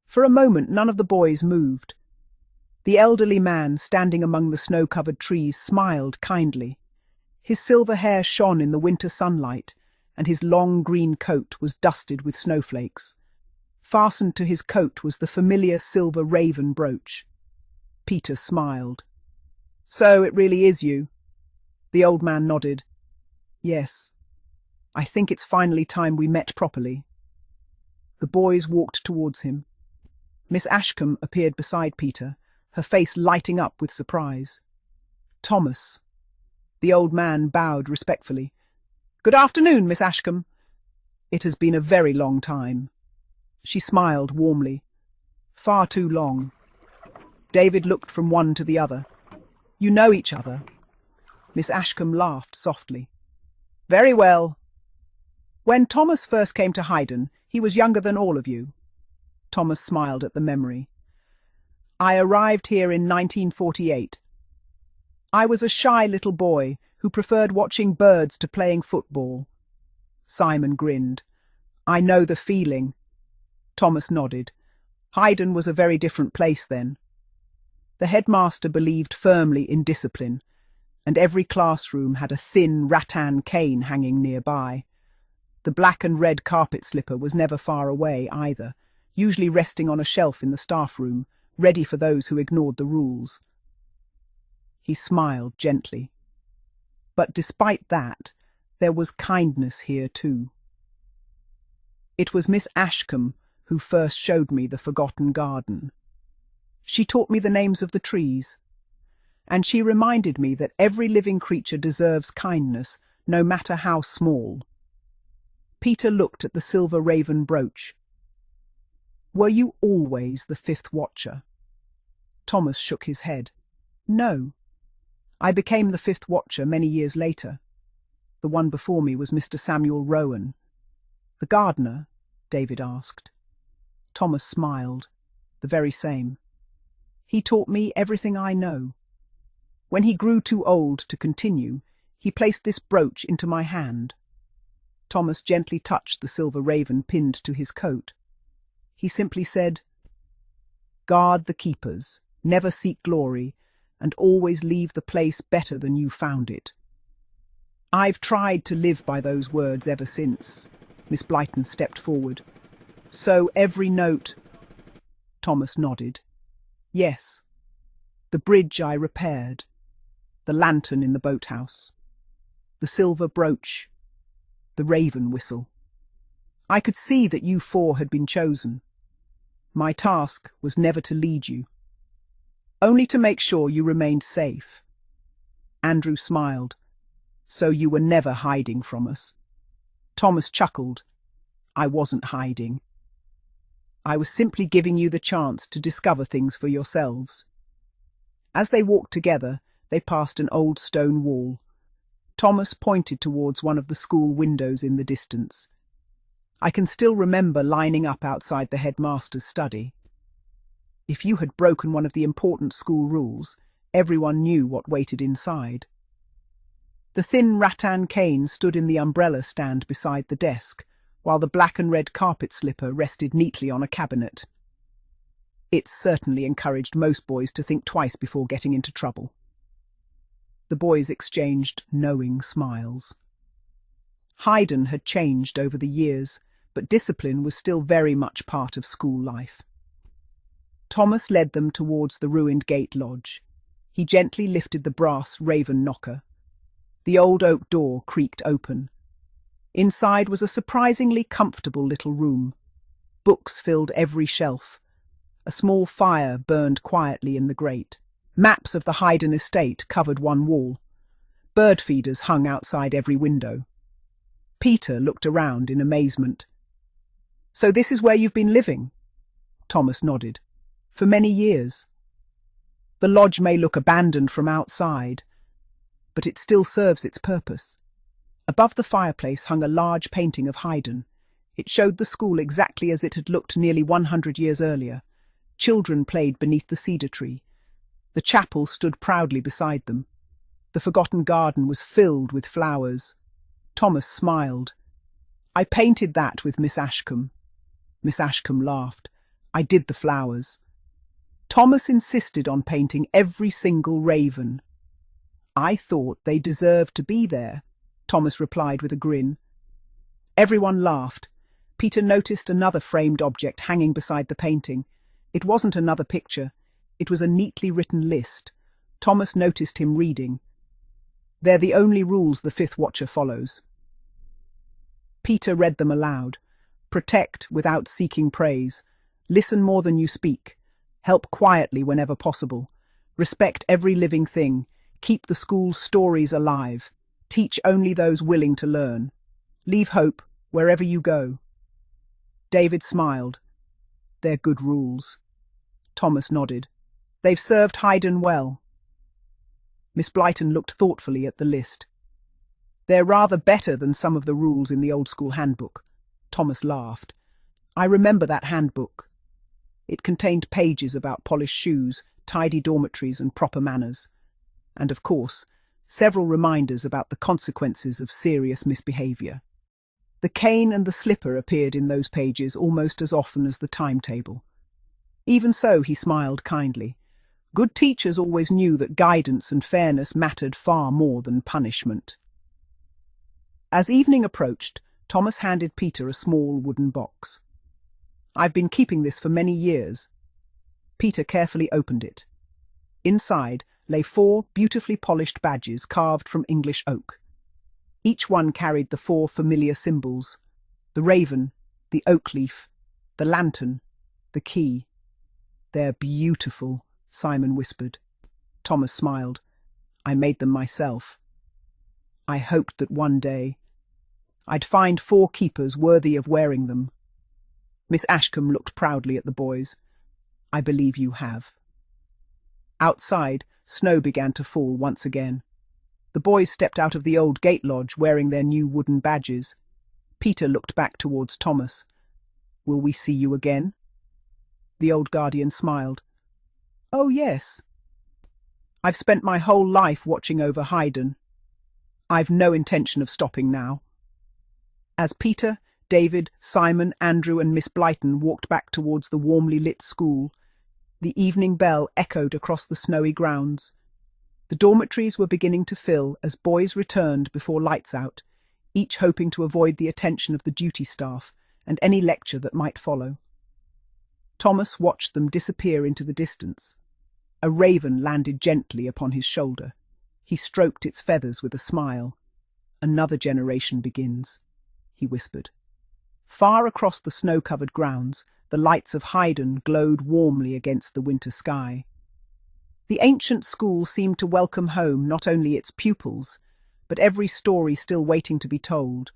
For a moment none of the boys moved. The elderly man, standing among the snow-covered trees, smiled kindly. His silver hair shone in the winter sunlight, and his long green coat was dusted with snowflakes. Fastened to his coat was the familiar silver raven brooch. Peter smiled. "So it really is you?" The old man nodded. "Yes. I think it's finally time we met properly." The boys walked towards him. Miss Ashcombe appeared beside Peter, her face lighting up with surprise. "Thomas." The old man bowed respectfully. "Good afternoon, Miss Ashcombe. It has been a very long time." She smiled warmly. "Far too long." David looked from one to the other. "You know each other?" Miss Ashcombe laughed softly. "Very well. When Thomas first came to Haydn, he was younger than all of you." Thomas smiled at the memory. "I arrived here in 1948. I was a shy little boy who preferred watching birds to playing football." Simon grinned. "I know the feeling." Thomas nodded. Haydn was a very different place then. The headmaster believed firmly in discipline, and every classroom had a thin rattan cane hanging nearby. The black and red carpet slipper was never far away either, usually resting on a shelf in the staff room, ready for those who ignored the rules. He smiled gently. But despite that, there was kindness here too. It was Miss Ashcombe who first showed me the forgotten garden. She taught me the names of the trees, and she reminded me that every living creature deserves kindness, no matter how small. Peter looked at the silver raven brooch. "Were you always the fifth watcher?" Thomas shook his head. "No. I became the fifth watcher many years later. The one before me was Mr. Samuel Rowan." "The gardener?" David asked. Thomas smiled. "The very same. He taught me everything I know. When he grew too old to continue, he placed this brooch into my hand." Thomas gently touched the silver raven pinned to his coat. He simply said, "Guard the keepers, never seek glory, and always leave the place better than you found it." "I've tried to live by those words ever since." Miss Blyton stepped forward. "So every note—" Thomas nodded. "Yes. The bridge I repaired, the lantern in the boathouse, the silver brooch, the raven whistle. I could see that you four had been chosen. My task was never to lead you, only to make sure you remained safe." Andrew smiled. "So you were never hiding from us?" Thomas chuckled. "I wasn't hiding. I was simply giving you the chance to discover things for yourselves." As they walked together, they passed an old stone wall. Thomas pointed towards one of the school windows in the distance. "I can still remember lining up outside the headmaster's study. If you had broken one of the important school rules, everyone knew what waited inside." The thin rattan cane stood in the umbrella stand beside the desk, while the black and red carpet slipper rested neatly on a cabinet. It certainly encouraged most boys to think twice before getting into trouble. The boys exchanged knowing smiles. Haydn had changed over the years, but discipline was still very much part of school life. Thomas led them towards the ruined gate lodge. He gently lifted the brass raven knocker. The old oak door creaked open. Inside was a surprisingly comfortable little room. Books filled every shelf. A small fire burned quietly in the grate. Maps of the Haydn estate covered one wall. Bird feeders hung outside every window. Peter looked around in amazement. "So this is where you've been living?" Thomas nodded. "For many years. The lodge may look abandoned from outside, but it still serves its purpose." Above the fireplace hung a large painting of Haydn. It showed the school exactly as it had looked nearly 100 years earlier. Children played beneath the cedar tree. The chapel stood proudly beside them. The forgotten garden was filled with flowers. Thomas smiled. "I painted that with Miss Ashcombe." Miss Ashcombe laughed. I did the flowers. Thomas insisted on painting every single raven. I thought they deserved to be there, Thomas replied with a grin. Everyone laughed. Peter noticed another framed object hanging beside the painting. It wasn't another picture. It was a neatly written list. Thomas noticed him reading. They're the only rules the Fifth Watcher follows. Peter read them aloud. Protect without seeking praise. Listen more than you speak. Help quietly whenever possible. Respect every living thing. Keep the school's stories alive. Teach only those willing to learn. Leave hope wherever you go. David smiled. They're good rules. Thomas nodded. They've served Haydn well. Miss Blyton looked thoughtfully at the list. They're rather better than some of the rules in the old school handbook. Thomas laughed. I remember that handbook. It contained pages about polished shoes, tidy dormitories and proper manners. And of course, several reminders about the consequences of serious misbehaviour. The cane and the slipper appeared in those pages almost as often as the timetable. Even so, he smiled kindly. Good teachers always knew that guidance and fairness mattered far more than punishment. As evening approached, Thomas handed Peter a small wooden box. I've been keeping this for many years. Peter carefully opened it. Inside lay 4 beautifully polished badges carved from English oak. Each one carried the 4 familiar symbols: the raven, the oak leaf, the lantern, the key. They're beautiful, Simon whispered. Thomas smiled. I made them myself. I hoped that one day I'd find 4 keepers worthy of wearing them. Miss Ashcombe looked proudly at the boys. I believe you have. Outside, snow began to fall once again. The boys stepped out of the old gate lodge wearing their new wooden badges. Peter looked back towards Thomas. Will we see you again? The old guardian smiled. Oh, yes. I've spent my whole life watching over Haydn. I've no intention of stopping now. As Peter, David, Simon, Andrew and Miss Blyton walked back towards the warmly lit school, the evening bell echoed across the snowy grounds. The dormitories were beginning to fill as boys returned before lights out, each hoping to avoid the attention of the duty staff and any lecture that might follow. Thomas watched them disappear into the distance. A raven landed gently upon his shoulder. He stroked its feathers with a smile. Another generation begins, he whispered. Far across the snow-covered grounds, the lights of Haydn glowed warmly against the winter sky. The ancient school seemed to welcome home not only its pupils, but every story still waiting to be told,